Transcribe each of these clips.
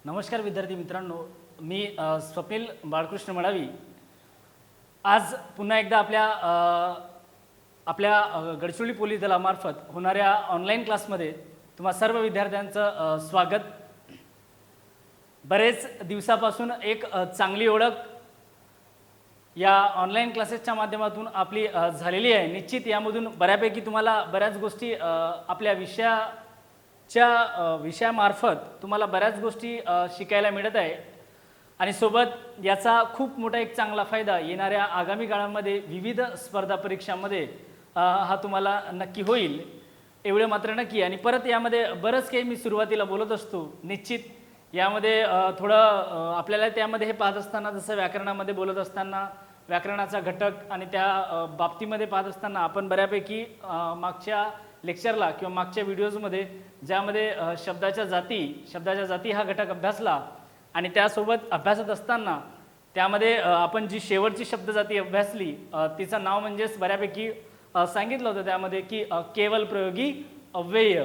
नमस्कार विद्यार्थी मित्रांनो, मी स्वप्नील बाळकृष्ण मडावी आज पुन्हा एकदा आपल्या गडचिरोली पोलीस दलामार्फत होणाऱ्या ऑनलाईन क्लासमध्ये तुम्हा सर्व विद्यार्थ्यांचं स्वागत। बरेच दिवसापासून एक चांगली ओळख या ऑनलाईन क्लासेसच्या माध्यमातून आपली झालेली आहे। निश्चित यामधून बऱ्यापैकी तुम्हाला बऱ्याच गोष्टी आपल्या विषयामार्फत तुम्हाला बऱ्याच गोष्टी शिकायला मिळत आहे आणि सोबत याचा खूप मोठा एक चांगला फायदा येणाऱ्या आगामी काळामध्ये विविध स्पर्धा परीक्षांमध्ये हा तुम्हाला नक्की होईल, एवढे मात्र नक्की। आणि परत यामध्ये बरंच काही मी सुरुवातीला बोलत असतो, निश्चित यामध्ये थोडं आपल्याला त्यामध्ये हे पाहत असताना, जसं व्याकरणामध्ये बोलत असताना व्याकरणाचा घटक आणि त्या बाबतीमध्ये पाहत असताना आपण बऱ्यापैकी मागच्या लेक्चरला किंवा मागच्या व्हिडिओजमध्ये ज्यामध्ये शब्दाच्या जाती हा घटक अभ्यासला आणि त्यासोबत अभ्यासत असताना त्यामध्ये आपण जी शेवटची शब्दजाती अभ्यासली तिचं नाव म्हणजेच बऱ्यापैकी सांगितलं होतं त्यामध्ये की केवल प्रयोगी अव्यय।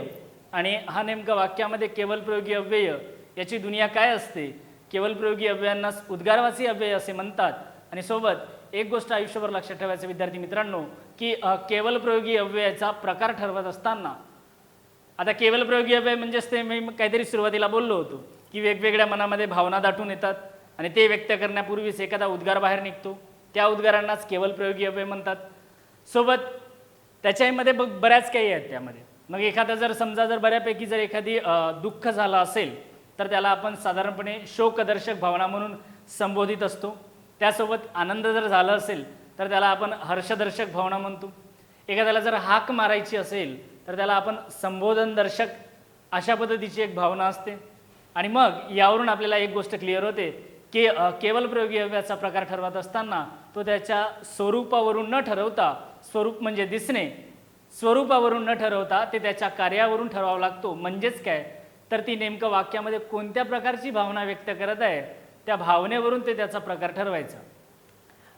आणि हा नेमका वाक्यामध्ये केवल प्रयोगी अव्यय याची दुनिया काय असते, केवल प्रयोगी अव्ययांना उद्गारवाची अव्यय असे म्हणतात। आणि सोबत एक गोष्ट आयुष्यभर लक्षात ठेवायचं विद्यार्थी मित्रांनो की केवल प्रयोगी अव्ययाचा प्रकार ठरवत असताना, आता केवल प्रयोगी अव्यय म्हणजेच ते मी काहीतरी सुरुवातीला बोललो होतो की वेगवेगळ्या मनामध्ये भावना दाटून येतात आणि ते व्यक्त करण्यापूर्वीच एखादा उद्गार बाहेर निघतो, त्या उद्गारांनाच केवल प्रयोगी अव्यय म्हणतात। सोबत त्याच्यामध्ये बऱ्याच काही आहेत त्यामध्ये। मग एखादा जर बऱ्यापैकी जर एखादी दुःख झालं असेल तर त्याला आपण साधारणपणे शोकदर्शक भावना म्हणून संबोधित असतो। त्यासोबत आनंद जर झाला असेल तर त्याला आपण हर्षदर्शक भावना म्हणतो। एखाद्याला जर हाक मारायची असेल तर त्याला आपण संबोधनदर्शक अशा पद्धतीची एक भावना असते। आणि मग यावरून आपल्याला एक गोष्ट क्लिअर होते की केवल प्रयोगी अव्ययाचा प्रकार ठरवत असताना तो त्याच्या स्वरूपावरून न ठरवता, स्वरूप म्हणजे दिसणे, स्वरूपावरून न ठरवता ते त्याच्या कार्यावरून ठरवावा लागतो। म्हणजेच काय तर ती नेमकं वाक्यामध्ये कोणत्या प्रकारची भावना व्यक्त करत आहे त्या भावनेवरून ते त्याचा प्रकार ठरवायचा।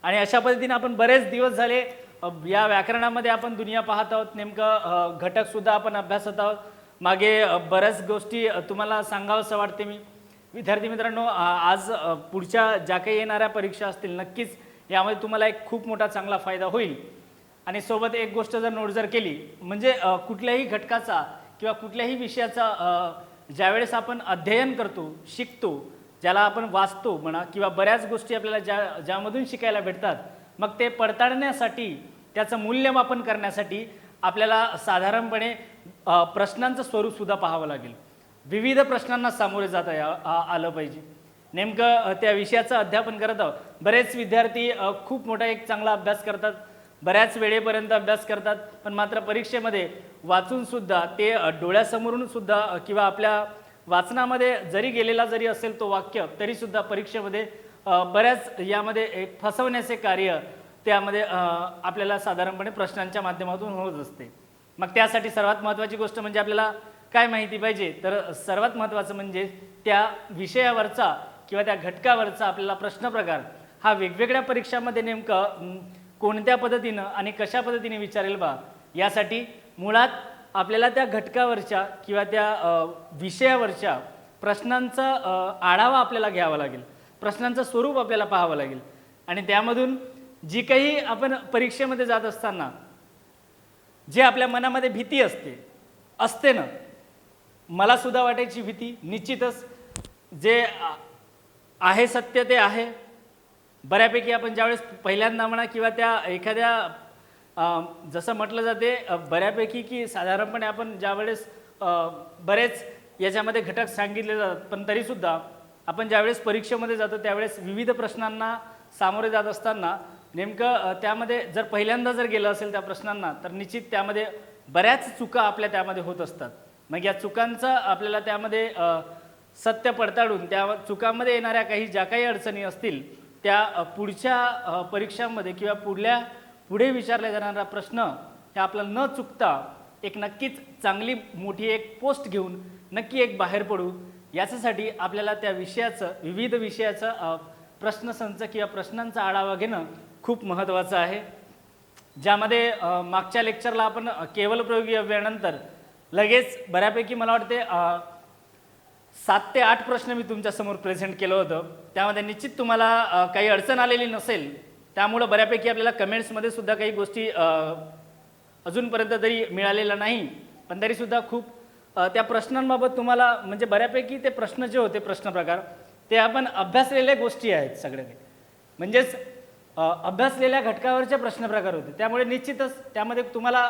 आणि अशा पद्धतीने आपण बरेच दिवस झाले या व्याकरणामध्ये आपण दुनिया पाहत आहोत, नेमकं घटकसुद्धा आपण अभ्यासत आहोत। मागे बऱ्याच गोष्टी तुम्हाला सांगावंसं वाटते मी विद्यार्थी मित्रांनो। आज पुढच्या ज्या काही येणाऱ्या परीक्षा असतील नक्कीच यामध्ये तुम्हाला एक खूप मोठा चांगला फायदा होईल। आणि सोबत एक गोष्ट जर नोट जर केली म्हणजे कुठल्याही घटकाचा किंवा कुठल्याही विषयाचा ज्यावेळेस आपण अध्ययन करतो, शिकतो, ज्याला आपण वाचतो म्हणा किंवा बऱ्याच गोष्टी आपल्याला ज्यामधून शिकायला भेटतात, मग ते पडताळण्यासाठी त्याचं मूल्यमापन करण्यासाठी आपल्याला साधारणपणे प्रश्नांचं स्वरूपसुद्धा पाहावं लागेल। विविध प्रश्नांना सामोरे जाता आलं पाहिजे। नेमकं त्या विषयाचं अध्यापन करत आहोत, बरेच विद्यार्थी खूप मोठा एक चांगला अभ्यास करतात, बऱ्याच वेळेपर्यंत अभ्यास करतात, पण मात्र परीक्षेमध्ये वाचूनसुद्धा ते डोळ्यासमोरूनसुद्धा किंवा आपल्या वाचनामध्ये जरी गेलेला जरी असेल तो वाक्य तरीसुद्धा परीक्षेमध्ये बऱ्याच यामध्ये एक फसवण्याचे कार्य त्यामध्ये आपल्याला साधारणपणे प्रश्नांच्या माध्यमातून होत असते। मग त्यासाठी सर्वात महत्त्वाची गोष्ट म्हणजे आपल्याला काय माहिती पाहिजे, तर सर्वात महत्त्वाचं म्हणजे त्या विषयावरचा किंवा त्या घटकावरचा आपल्याला प्रश्न प्रकार हा वेगवेगळ्या परीक्षांमध्ये नेमकं कोणत्या पद्धतीनं आणि कशा पद्धतीने विचारेल बा, यासाठी मुळात आपल्याला त्या घटकावरच्या किंवा त्या विषयावरच्या प्रश्नांचा आढावा आपल्याला घ्यावा लागेल, प्रश्नांचं स्वरूप आपल्याला पाहावं लागेल। आणि त्यामधून जी काही आपण परीक्षेमध्ये जात असताना जे आपल्या मनामध्ये भीती असते ना, मला सुद्धा वाटायची भीती, निश्चितच जे आहे सत्य ते आहे। बऱ्यापैकी आपण ज्यावेळेस पहिल्यांदा म्हणा किंवा त्या एखाद्या जसं म्हटलं जाते बऱ्यापैकी की साधारणपणे आपण ज्यावेळेस बरेच याच्यामध्ये घटक सांगितले जातात, पण तरीसुद्धा आपण ज्यावेळेस परीक्षेमध्ये जातो त्यावेळेस विविध प्रश्नांना सामोरे जात असताना नेमकं त्यामध्ये जर पहिल्यांदा जर गेलं असेल त्या प्रश्नांना तर निश्चित त्यामध्ये बऱ्याच चुका आपल्या त्यामध्ये होत असतात। मग या चुकांचं आपल्याला त्यामध्ये सत्य पडताळून त्या चुकांमध्ये येणाऱ्या ज्या काही अडचणी असतील त्या पुढच्या परीक्षांमध्ये किंवा पुढे विचारला जाणारा प्रश्न हे आपल्याला न चुकता एक नक्कीच चांगली मोठी एक पोस्ट घेऊन नक्की एक बाहेर पडू, याच्यासाठी आपल्याला त्या विषयाचं विविध विषयाचं प्रश्नसंच किंवा प्रश्नांचा आढावा घेणं खूप महत्त्वाचं आहे। ज्यामध्ये मागच्या लेक्चरला आपण केवल प्रयोगी अव्ययानंतर लगेच बऱ्यापैकी मला वाटते 7 ते 8 प्रश्न मी तुमच्यासमोर प्रेझेंट केलं होतं. त्यामध्ये निश्चित तुम्हाला काही अडचण आलेली नसेल. त्यामुळं बऱ्यापैकी आपल्याला कमेंट्समध्ये सुद्धा काही गोष्टी अजूनपर्यंत तरी मिळालेल्या नाही, पण तरीसुद्धा खूप त्या प्रश्नांबाबत तुम्हाला म्हणजे बऱ्यापैकी ते प्रश्न जे होते प्रश्न प्रकार ते आपण अभ्यासलेल्या गोष्टी आहेत सगळे काही, म्हणजेच अभ्यासलेल्या घटकावरचे प्रश्न प्रकार होते. त्यामुळे निश्चितच त्यामध्ये तुम्हाला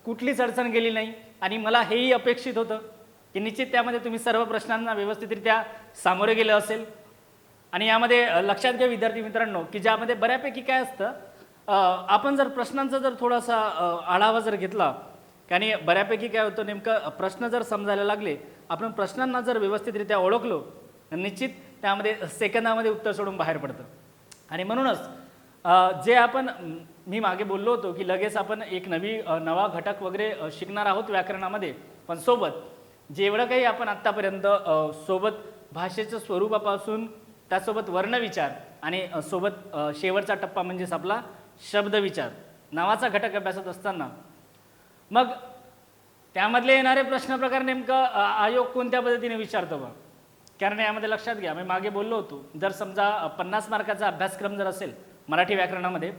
कुठलीच अडचण गेली नाही आणि मला हेही अपेक्षित होतं की निश्चित त्यामध्ये तुम्ही सर्व प्रश्नांना व्यवस्थितरित्या सामोरे गेले असेल. आणि यामध्ये लक्षात घ्या विद्यार्थी मित्रांनो की ज्यामध्ये बऱ्यापैकी काय असतं, आपण जर प्रश्नांचा जर थोडासा आढावा जर घेतला आणि बऱ्यापैकी काय होतं नेमकं प्रश्न जर समजायला लागले, आपण प्रश्नांना जर व्यवस्थितरित्या ओळखलो तर निश्चित त्यामध्ये सेकंदामध्ये उत्तर सोडून बाहेर पडतं. आणि म्हणूनच जे आपण मी मागे बोललो होतो की लगेच आपण एक नवा घटक वगैरे शिकणार आहोत व्याकरणामध्ये, पण सोबत जेवढं काही आपण आत्तापर्यंत सोबत भाषेचं स्वरूपापासून त्यासोबत वर्णविचार आणि सोबत शेवटचा टप्पा म्हणजेच आपला शब्दविचार नावाचा घटक अभ्यासत असताना मग त्यामधले येणारे प्रश्न प्रकार नेमकं आयोग कोणत्या पद्धतीने विचारतो बा. कारण यामध्ये लक्षात घ्या मी मागे बोललो होतो, जर समजा 50 मार्काचा अभ्यासक्रम जर असेल मराठी व्याकरणामध्ये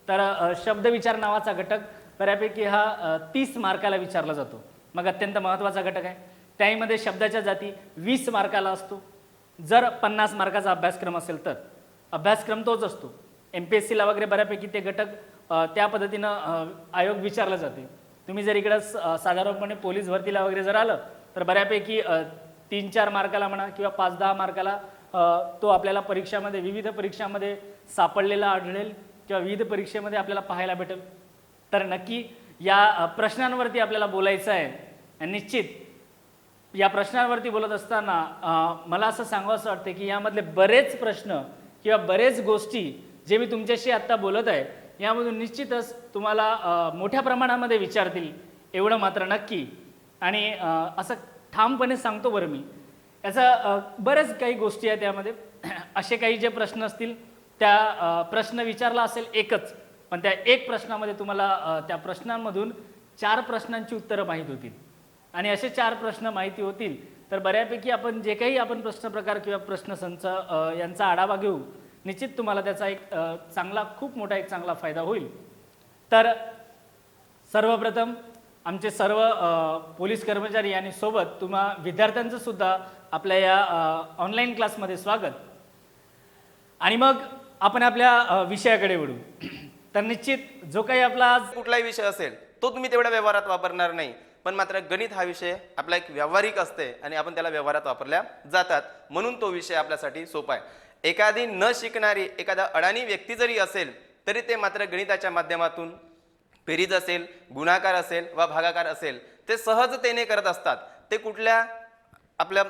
तर शब्दविचार नावाचा घटक बऱ्यापैकी हा 30 मार्काला विचारला जातो. मग अत्यंत महत्त्वाचा घटक आहे. त्यामध्ये शब्दाच्या जाती 20 मार्काला असतो. जर 50 मार्काचा अभ्यासक्रम असेल तर अभ्यासक्रम तोच असतो. MPSCला वगैरे बऱ्यापैकी ते घटक त्या पद्धतीनं आयोग विचारला जाते. तुम्ही जर इकडं साधारणपणे पोलीस भरतीला वगैरे जर आलं तर बऱ्यापैकी 3-4 मार्काला म्हणा किंवा 5-10 मार्काला तो आपल्याला परीक्षामध्ये विविध परीक्षामध्ये सापडलेला आढळेल किंवा विविध परीक्षेमध्ये आपल्याला पाहायला भेटेल. तर नक्की या प्रश्नांवरती आपल्याला बोलायचं आहे. आणि निश्चित या प्रश्नांवरती बोलत असताना मला असं सांगावंसं वाटतं की यामधले बरेच प्रश्न किंवा बरेच गोष्टी जे मी तुमच्याशी आत्ता बोलत आहे यामधून निश्चितच तुम्हाला मोठ्या प्रमाणामध्ये विचारतील एवढं मात्र नक्की. आणि असं ठामपणे सांगतो बरं मी, याचा बरेच काही गोष्टी आहेत त्यामध्ये. असे काही जे प्रश्न असतील त्या प्रश्न विचारला असेल एकच, पण त्या एक प्रश्नामध्ये तुम्हाला त्या प्रश्नांमधून 4 प्रश्नांची उत्तरं माहीत होतील. आणि असे 4 प्रश्न माहिती होतील तर बऱ्यापैकी आपण जे काही आपण प्रश्न प्रकार किंवा प्रश्नसंच यांचा आढावा घेऊ निश्चित तुम्हाला त्याचा एक खूप मोठा एक चांगला फायदा होईल. तर सर्वप्रथम आमचे सर्व पोलीस कर्मचारी आणि सोबत तुम्हा विद्यार्थ्यांचं सुद्धा आपल्या या ऑनलाईन क्लासमध्ये स्वागत. आणि मग आपण आपल्या विषयाकडे वळू. तर निश्चित जो काही आपला आज कुठलाही विषय असेल तो तुम्ही तेवढ्या व्यवहारात वापरणार नाही, पण मात्र गणित हा विषय आपला एक व्यावहारिक असते आणि आपण त्याला व्यवहारात वापरल्या जातात, म्हणून तो विषय आपल्यासाठी सोपा आहे. एखादी न शिकणारी एखादा अडाणी व्यक्ती जरी असेल तरी ते मात्र गणिताच्या माध्यमातून बेरीज असेल, गुणाकार असेल वा भागाकार असेल ते सहजतेने करत असतात. ते कुठल्या आपल्या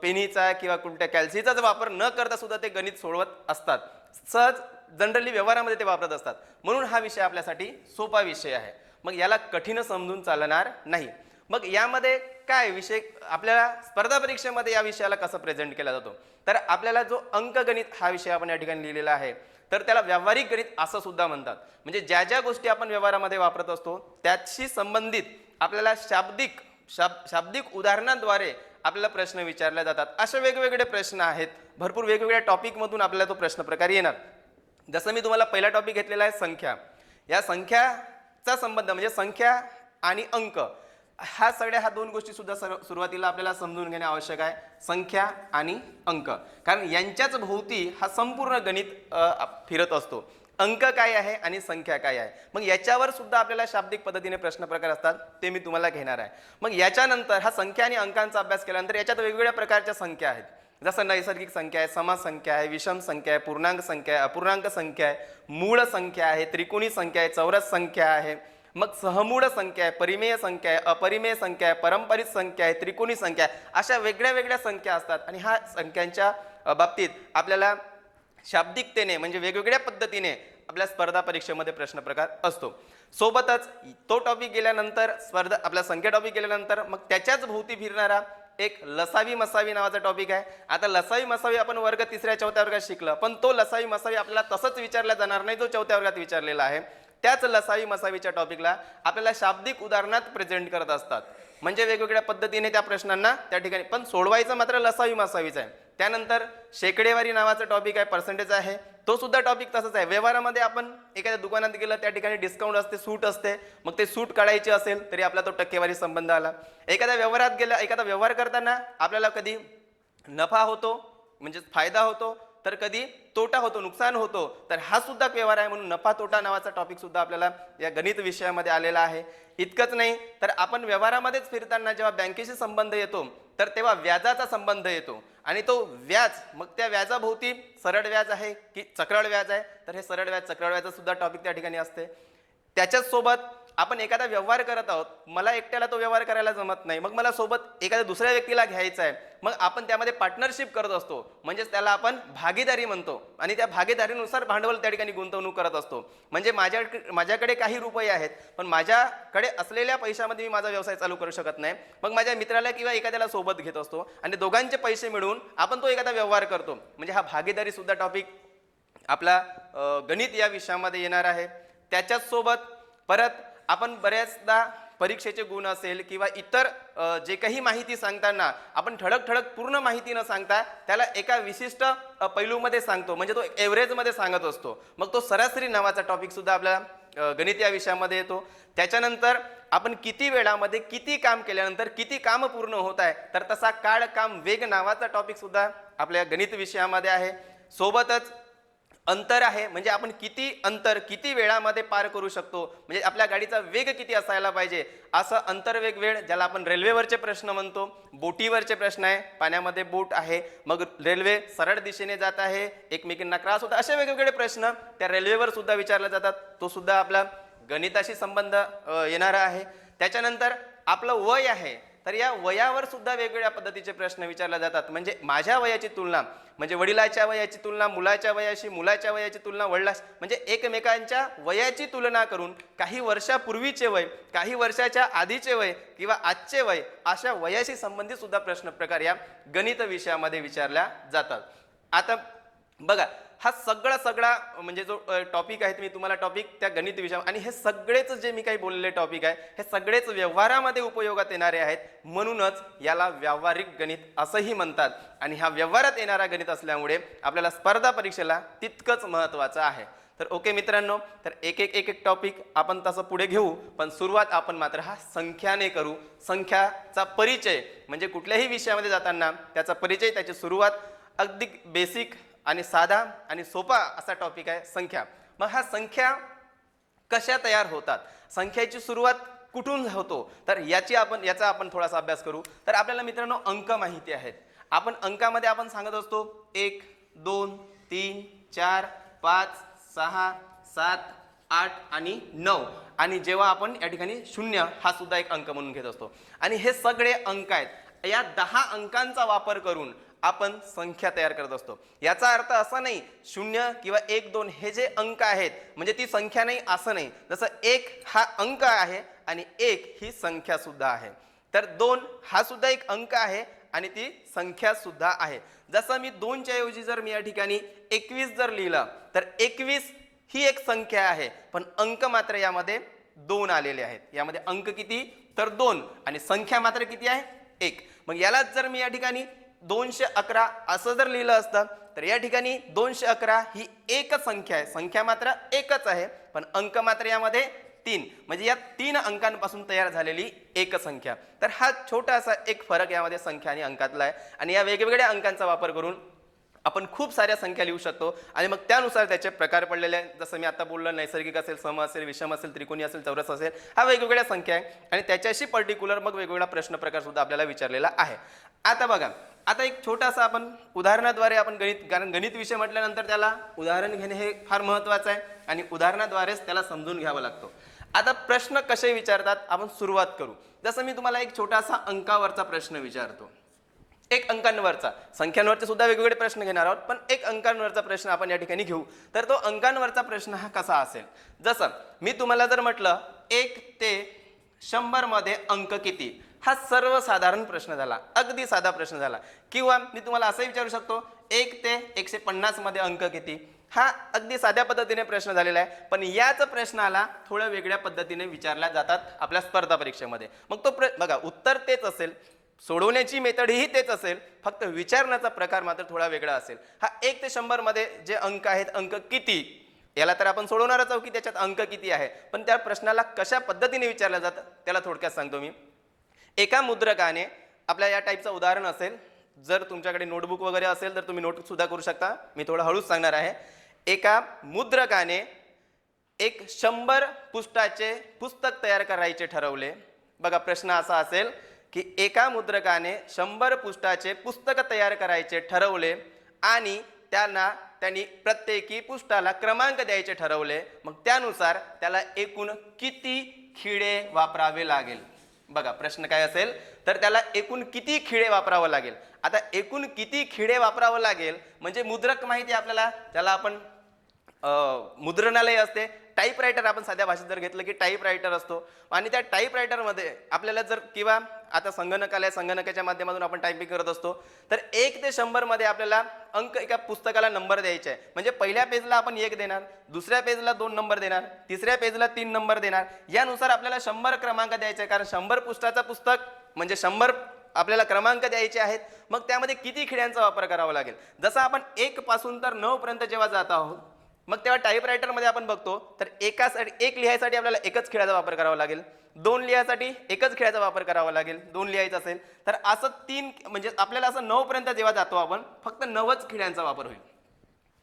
पेनीचा किंवा कुठल्या कॅल्सीचाच वापर न करता सुद्धा ते गणित सोडवत असतात. सहज जनरली व्यवहारामध्ये ते वापरत असतात, म्हणून हा विषय आपल्यासाठी सोपा विषय आहे. मग याला कठीण समजून चालणार नाही. मग यामध्ये काय विषय आपल्याला स्पर्धा परीक्षेमध्ये या विषयाला कसं प्रेझेंट केला जातो, तर आपल्याला जो अंकगणित हा विषय आपण या ठिकाणी लिहिलेला आहे तर त्याला व्यावहारिक गणित असं सुद्धा म्हणतात. म्हणजे ज्या ज्या गोष्टी आपण व्यवहारामध्ये वापरत असतो त्याशी संबंधित आपल्याला शाब्दिक उदाहरणांद्वारे आपल्याला प्रश्न विचारले जातात. असे वेगवेगळे प्रश्न आहेत, भरपूर वेगवेगळ्या टॉपिकमधून आपल्याला तो प्रश्न प्रकार येणार. जसं मी तुम्हाला पहिला टॉपिक घेतलेला आहे संख्या. या संख्याचा संबंध म्हणजे संख्या आणि अंक ह्या 2 गोष्टी सुद्धा सुरुवातीला आपल्याला समजून घेणे आवश्यक आहे. संख्या आणि अंक, कारण यांच्याच भोवती हा संपूर्ण गणित फिरत असतो. अंक काय आहे आणि संख्या काय आहे, मग याच्यावर सुद्धा आपल्याला शाब्दिक पद्धतीने प्रश्न प्रकार असतात, ते मी तुम्हाला घेणार आहे. मग याच्यानंतर हा संख्या आणि अंकांचा अभ्यास केल्यानंतर याच्यात वेगवेगळ्या प्रकारच्या संख्या आहेत. जसं नैसर्गिक संख्या आहे, सम संख्या आहे, विषम संख्या आहे, पूर्णांक संख्या आहे, अपूर्णांक संख्या आहे, मूळ संख्या आहे, त्रिकोणी संख्या आहे, चौरस संख्या आहे, मग सहमूळ संख्या आहे, परिमेय संख्या आहे, अपरिमेय संख्या आहे, पारंपरिक संख्या आहे, त्रिकोणी संख्या आहे. अशा वेगळ्या वेगळ्या संख्या असतात. आणि ह्या संख्यांच्या बाबतीत आपल्याला शाब्दिकतेने म्हणजे वेगवेगळ्या पद्धतीने आपल्या स्पर्धा परीक्षेमध्ये प्रश्न प्रकार असतो. सोबतच तो टॉपिक गेल्यानंतर आपला संख्या टॉपिक गेल्यानंतर मग त्याच्याच भोवती फिरणारा एक लसावी मसावी नावाचा टॉपिक आहे. आता लसावी मसावी आपण वर्ग 3-4 वर्गात शिकलं, पण तो लसावी मसावी आपल्याला तसंच विचारला जाणार नाही जो 4थ्या वर्गात विचारलेला आहे. त्याच लसावी मसावीच्या टॉपिकला आपल्याला शाब्दिक उदाहरणात प्रेझेंट करत असतात. म्हणजे वेगवेगळ्या पद्धतीने त्या प्रश्नांना त्या ठिकाणी, पण सोडवायचं मात्र लसावी मासावीच आहे. त्यानंतर शेकडेवारी नावाचा टॉपिक आहे, पर्सेंटेज आहे, तो सुद्धा टॉपिक तसंच आहे. व्यवहारामध्ये आपण एखाद्या दुकानात गेलं, त्या ठिकाणी डिस्काउंट असते, सूट असते, मग ते सूट काढायची असेल तरी आपला तो टक्केवारी संबंध आला. एखाद्या व्यवहारात गेला, एखादा व्यवहार करताना आपल्याला कधी नफा होतो म्हणजे फायदा होतो, तर कधी तोटा होतो, नुकसान होतो, तर हा सुद्धा व्यवहार आहे. म्हणून नफा तोटा नावाचा टॉपिक सुद्धा आपल्याला या गणित विषयामध्ये आलेला आहे. इतकंच नाही तर आपण व्यवहारामध्येच फिरताना जेव्हा बँकेशी संबंध येतो तर तेव्हा व्याजाचा संबंध येतो, आणि तो व्याज, मग त्या व्याजाभोवती सरळ व्याज आहे की चक्रवाढ व्याज आहे, तर हे सरळ व्याज चक्रवाढ व्याजाचं सुद्धा टॉपिक त्या ठिकाणी असते. त्याच्याच सोबत आपण एखादा व्यवहार करत आहोत, मला एकट्याला तो व्यवहार करायला जमत नाही, मग मला सोबत एखाद्या दुसऱ्या व्यक्तीला घ्यायचा आहे, मग आपण त्यामध्ये पार्टनरशिप करत असतो, म्हणजेच त्याला आपण भागीदारी म्हणतो, आणि त्या भागीदारीनुसार भांडवल त्या ठिकाणी गुंतवणूक करत असतो. म्हणजे माझ्याकडे काही रुपये आहेत, पण माझ्याकडे असलेल्या पैशामध्ये मी माझा व्यवसाय चालू करू शकत नाही, मग माझ्या मित्राला किंवा एखाद्याला सोबत घेत असतो, आणि दोघांचे पैसे मिळून आपण तो एखादा व्यवहार करतो. म्हणजे हा भागीदारी सुद्धा टॉपिक आपला गणित या विषयामध्ये येणार आहे. त्याच्याच सोबत परत आपण बऱ्याचदा परीक्षेचे गुण असेल किंवा इतर जे काही माहिती सांगताना आपण ठळक पूर्ण माहिती न सांगता त्याला एका विशिष्ट पैलूमध्ये सांगतो, म्हणजे तो एव्हरेजमध्ये सांगत असतो, मग तो सरासरी नावाचा टॉपिक सुद्धा आपल्या गणित या विषयामध्ये येतो. त्याच्यानंतर आपण किती वेळामध्ये किती काम केल्यानंतर किती काम पूर्ण होत आहे, तर तसा काळ काम वेग नावाचा टॉपिक सुद्धा आपल्या गणित विषयामध्ये आहे. सोबतच अंतर आहे, म्हणजे आपण किती अंतर किती वेळामध्ये पार करू शकतो, म्हणजे आपल्या गाडीचा वेग किती असायला पाहिजे, असं अंतर वेग वेळ, ज्याला आपण रेल्वेवरचे प्रश्न म्हणतो. बोटीवरचे प्रश्न आहे, पाण्यामध्ये बोट आहे, मग रेल्वे सरळ दिशेने जात आहे, एकमेकांना क्रॉस होता, असे वेगवेगळे प्रश्न त्या रेल्वेवर सुद्धा विचारले जातात. तो सुद्धा आपला गणिताशी संबंध येणारा आहे. त्याच्यानंतर आपलं वय आहे, तर या वयावर सुद्धा वेगवेगळ्या पद्धतीचे प्रश्न विचारले जातात. म्हणजे माझ्या वयाची तुलना, म्हणजे वडिलाच्या वयाची तुलना मुलाच्या वयाशी, मुलाच्या वयाची तुलना वडिलाशी, म्हणजे एकमेकांच्या वयाची तुलना करून काही वर्षापूर्वीचे वय, काही वर्षाच्या आधीचे वय किंवा आजचे वय, अशा वयाशी संबंधित सुद्धा प्रश्न प्रकार या गणित विषयामध्ये विचारल्या जातात. आता बघा, हा सगळा म्हणजे जो टॉपिक आहे, मी तुम्हाला टॉपिक त्या गणित विषय, आणि हे सगळेच जे मी काही बोललेले टॉपिक आहे हे सगळेच व्यवहारामध्ये उपयोगात येणारे आहेत, म्हणूनच याला व्यावहारिक गणित असंही म्हणतात. आणि हा व्यवहारात येणारा गणित असल्यामुळे आपल्याला स्पर्धा परीक्षेला तितकंच महत्त्वाचं आहे. तर ओके मित्रांनो, तर एक टॉपिक आपण तसं पुढे घेऊ, पण सुरुवात आपण मात्र हा संख्याने करू. संख्याचा परिचय म्हणजे कुठल्याही विषयामध्ये जाताना त्याचा परिचय, त्याची सुरुवात अगदी बेसिक आणि साधा आणि सोपा असा टॉपिक आहे संख्या. मग हा संख्या कशा तयार होतात, संख्याची सुरुवात कुठून होतो, तर याचा आपण थोडासा अभ्यास करू. तर आपल्याला मित्रांनो अंक माहिती आहेत. आपण अंकामध्ये आपण सांगत असतो 1 2 3 4 5 6 7 8 आणि 9, आणि जेव्हा आपण या ठिकाणी 0 हा सुद्धा एक अंक म्हणून घेत असतो. आणि हे सगळे अंक आहेत, या 10 अंकांचा वापर करून आपण संख्या तयार करत असतो. याचा अर्थ असा नाही 0 किंवा 1 2 हे जे अंक आहेत म्हणजे ती संख्या नाही असं नाही. जसं 1 हा अंक आहे आणि 1 ही संख्या सुद्धा आहे, तर 2 हा सुद्धा एक अंक आहे आणि ती संख्या सुद्धा आहे. जसं मी 2 च्या ऐवजी जर मी या ठिकाणी 21 जर लिहिलं तर 21 ही एक संख्या आहे, पण अंक मात्र यामध्ये 2 आलेले आहेत. यामध्ये अंक किती, तर 2, आणि संख्या मात्र किती आहे, 1. मग यालाच जर मी या ठिकाणी 211 असं जर लिहिलं असतं तर या ठिकाणी 211 ही एकच संख्या आहे, संख्या मात्र एकच आहे, पण अंक मात्र यामध्ये 3, म्हणजे या 3 अंकांपासून तयार झालेली एक संख्या. तर हा छोटासा एक फरक यामध्ये संख्या आणि अंकातला आहे. आणि या वेगवेगळ्या अंकांचा वापर करून आपण खूप साऱ्या संख्या लिहू शकतो, आणि मग त्यानुसार त्याचे प्रकार पडलेले आहेत. जसं मी आता बोललो, नैसर्गिक असेल, सम असेल, विषम असेल, त्रिकोणी असेल, चौरस असेल, हा वेगवेगळ्या संख्या आहे, आणि त्याच्याशी पर्टिक्युलर मग वेगवेगळा प्रश्न प्रकार सुद्धा आपल्याला विचारलेला आहे. आता बघा, आता एक छोटासा आपण उदाहरणाद्वारे आपण कारण गणित विषय म्हटल्यानंतर त्याला उदाहरण घेणे हे फार महत्त्वाचं आहे, आणि उदाहरणाद्वारेच त्याला समजून घ्यावा लागतो. आता प्रश्न कसे विचारतात आपण सुरुवात करू. जसं मी तुम्हाला एक छोटासा अंकावरचा प्रश्न विचारतो, एक अंकांवरचा, संख्यांवरचे सुद्धा वेगवेगळे प्रश्न घेणार आहोत, पण एक अंकांवरचा प्रश्न आपण या ठिकाणी घेऊ. तर तो अंकांवरचा प्रश्न हा कसा असेल, जसं मी तुम्हाला जर म्हटलं 1 ते 100 मध्ये अंक किती, हा सर्वसाधारण प्रश्न झाला, अगदी साधा प्रश्न झाला. किंवा मी तुम्हाला असंही विचारू शकतो 1 ते 150 मध्ये अंक किती, हा अगदी साध्या पद्धतीने प्रश्न झालेला आहे, पण याच प्रश्नाला थोड्या वेगळ्या पद्धतीने विचारल्या जातात आपल्या स्पर्धा परीक्षेमध्ये. मग तो बघा उत्तर तेच असेल, सोडवण्याची मेथड ही तेच असेल, फक्त विचारण्याचा प्रकार मात्र थोडा वेगळा असेल. हा 1 ते 100 मध्ये जे अंक आहेत, अंक किती, याला तर आपण सोडवणारच आहोत की त्याच्यात अंक किती आहे, पण त्या प्रश्नाला कशा पद्धतीने विचारलं जातं त्याला थोडक्यात सांगतो मी. एका मुद्रकाने आपल्या या टाईपचं उदाहरण असेल, जर तुमच्याकडे नोटबुक वगैरे असेल तर तुम्ही नोट सुद्धा करू शकता, मी थोडं हळूच सांगणार आहे. एका मुद्रकाने एक 100 पुष्टाचे पुस्तक तयार करायचे ठरवले. बघा प्रश्न असा असेल की एका मुद्रकाने 100 पुष्टाचे पुस्तक तयार करायचे ठरवले आणि त्यांनी प्रत्येकी पुष्टाला क्रमांक द्यायचे ठरवले. मग त्यानुसार त्याला एकूण किती खिळे वापरावे लागेल. बघा प्रश्न काय असेल तर त्याला एकूण किती खिळे वापरावं लागेल. आता एकूण किती खिळे वापरावं लागेल म्हणजे मुद्रक माहिती आपल्याला, त्याला आपण मुद्रणालय असते, टाईपरायटर आपण साध्या भाषेत जर घेतलं की टाईपरायटर असतो आणि त्या टाईपरायटरमध्ये आपल्याला जर किंवा आता संगणकाच्या माध्यमातून आपण टायपिंग करत असतो तर 1 ते 100 मध्ये आपल्याला अंक एका पुस्तकाला नंबर द्यायचे आहे. म्हणजे पहिल्या पेजला आपण 1 देणार, दुसऱ्या पेजला 2 नंबर देणार, तिसऱ्या पेजला 3 नंबर देणार. यानुसार आपल्याला 100 क्रमांक द्यायचे आहे, कारण 100 पुष्टाचं पुस्तक म्हणजे 100 आपल्याला क्रमांक द्यायचे आहेत. मग त्यामध्ये किती खिळ्यांचा वापर करावा लागेल. जसं आपण 1 पासून तर 9 पर्यंत जेव्हा जात आहोत मग तेव्हा टाईपरायटरमध्ये आपण बघतो तर एक लिहायसाठी आपल्याला एकच खिळ्याचा वापर करावा लागेल, 2 लिहायसाठी एकच खिळ्याचा वापर करावा लागेल, 2 लिहायचं असेल तर असं 3 म्हणजे आपल्याला असं 9 पर्यंत जेव्हा जातो आपण फक्त 9च खिळ्यांचा वापर होईल.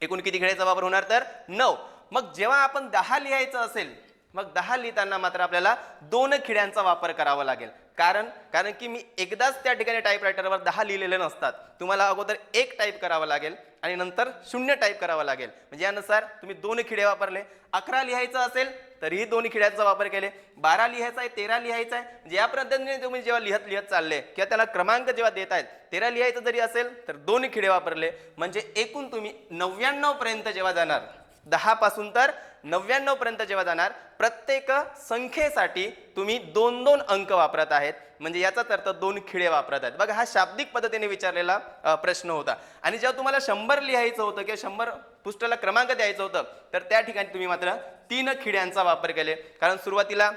एकूण किती खिळ्याचा वापर होणार तर 9. मग जेव्हा आपण 10 लिहायचं असेल मग 10 लिहिताना मात्र आपल्याला 2 खिळ्यांचा वापर करावा लागेल. कारण की मी एकदाच त्या ठिकाणी टाईपरायटरवर 10 लिहिलेले नसतात. तुम्हाला अगोदर 1 टाईप करावं लागेल आणि नंतर 0 टाईप करावं लागेल. म्हणजे यानुसार तुम्ही 2 खिळे वापरले. 11 लिहायचं असेल तरीही 2 खिळ्यांचा वापर केले. 12 लिहायचा आहे, 13 लिहायचा आहे, म्हणजे या पद्धतीने तुम्ही जेव्हा लिहत चालले किंवा त्याला क्रमांक जेव्हा देत आहेत, 13 लिहायचं जरी असेल तर 2 खिळे वापरले. म्हणजे एकूण तुम्ही 99 पर्यंत जेव्हा जाणार, 10 पासून तर 99 पर्यंत जेव्हा जाणार, प्रत्येक संख्येसाठी तुम्ही 2-2 अंक वापरत आहेत. म्हणजे याचाच अर्थ 2 खिळे वापरत आहेत. बघा हा शाब्दिक पद्धतीने विचारलेला प्रश्न होता. आणि जेव्हा तुम्हाला 100 लिहायचं होतं किंवा 100 पुष्टाला क्रमांक द्यायचं होतं तर त्या ठिकाणी तुम्ही मात्र 3 खिळ्यांचा वापर केले. कारण सुरुवातीला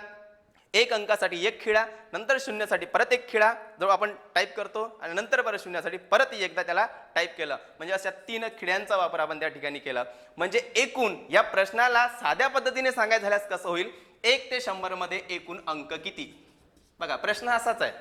1 अंकासाठी 1 खिळा, नंतर 0 साठी परत 1 खिळा जो आपण टाईप करतो आणि नंतर परत 0 साठी परत एकदा त्याला टाईप केलं. म्हणजे अशा 3 खिळ्यांचा वापर आपण त्या ठिकाणी केला. म्हणजे एकूण या प्रश्नाला साध्या पद्धतीने सांगायचं झाल्यास कसं होईल, 1 ते 100 मध्ये एकूण अंक किती. बघा प्रश्न असाच आहे.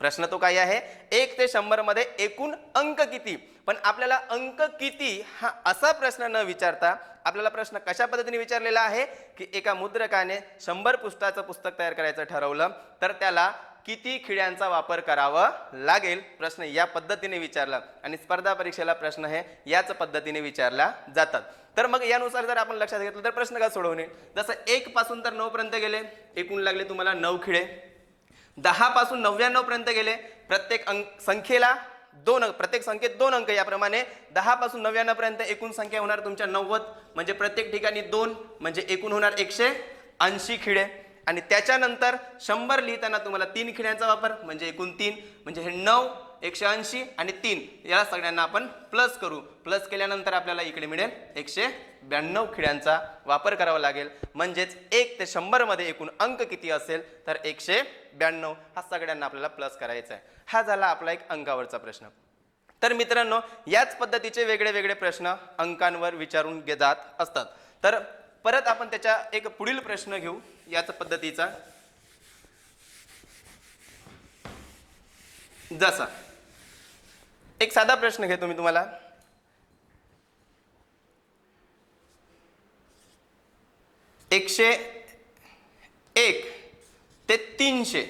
प्रश्न तो काय आहे, 1 ते 100 मध्ये एकूण अंक किती. पण आपल्याला अंक किती हा असा प्रश्न न विचारता आपल्याला प्रश्न कशा पद्धतीने विचारलेला आहे की एका मुद्रकाने 100 पुष्टाचं पुस्तक तयार करायचं ठरवलं तर त्याला किती खिळ्यांचा वापर करावा लागेल. प्रश्न या पद्धतीने विचारला आणि स्पर्धा परीक्षेला प्रश्न हे याच पद्धतीने विचारला जातात. तर मग यानुसार जर आपण लक्षात घेतलं तर प्रश्न का सोडवणे. जसं 1 पासून तर 9 पर्यंत गेले, एकूण लागले तुम्हाला 9 खिळे. 10 पासून 99 पर्यंत गेले, प्रत्येक संख्येला 2 प्रत्येक संख्येत 2 अंक. याप्रमाणे 10 पासून 99 पर्यंत एकूण संख्या होणार तुमच्या 90. म्हणजे प्रत्येक ठिकाणी 2 म्हणजे एकूण होणार 180 खिळे. आणि त्याच्यानंतर 100 लिहिताना तुम्हाला 3 खिळ्यांचा वापर म्हणजे एकूण 3. म्हणजे हे 9, 180 आणि 3 याला सगळ्यांना आपण प्लस करू. प्लस केल्यानंतर आपल्याला इकडे मिळेल 192 खिळ्यांचा वापर करावा लागेल. म्हणजेच 1 ते 100 मध्ये एकूण अंक किती असेल तर 192. हा सगळ्यांना आपल्याला प्लस करायचा आहे. हा झाला आपला एक अंकावरचा प्रश्न. तर मित्रांनो याच पद्धतीचे वेगळे वेगळे प्रश्न अंकांवर विचारून जात असतात. तर परत आपण त्याच्या एक पुढील प्रश्न घेऊ याच पद्धतीचा. जसा एक साधा प्रश्न घेतो मी तुम्हाला. 101 ते 300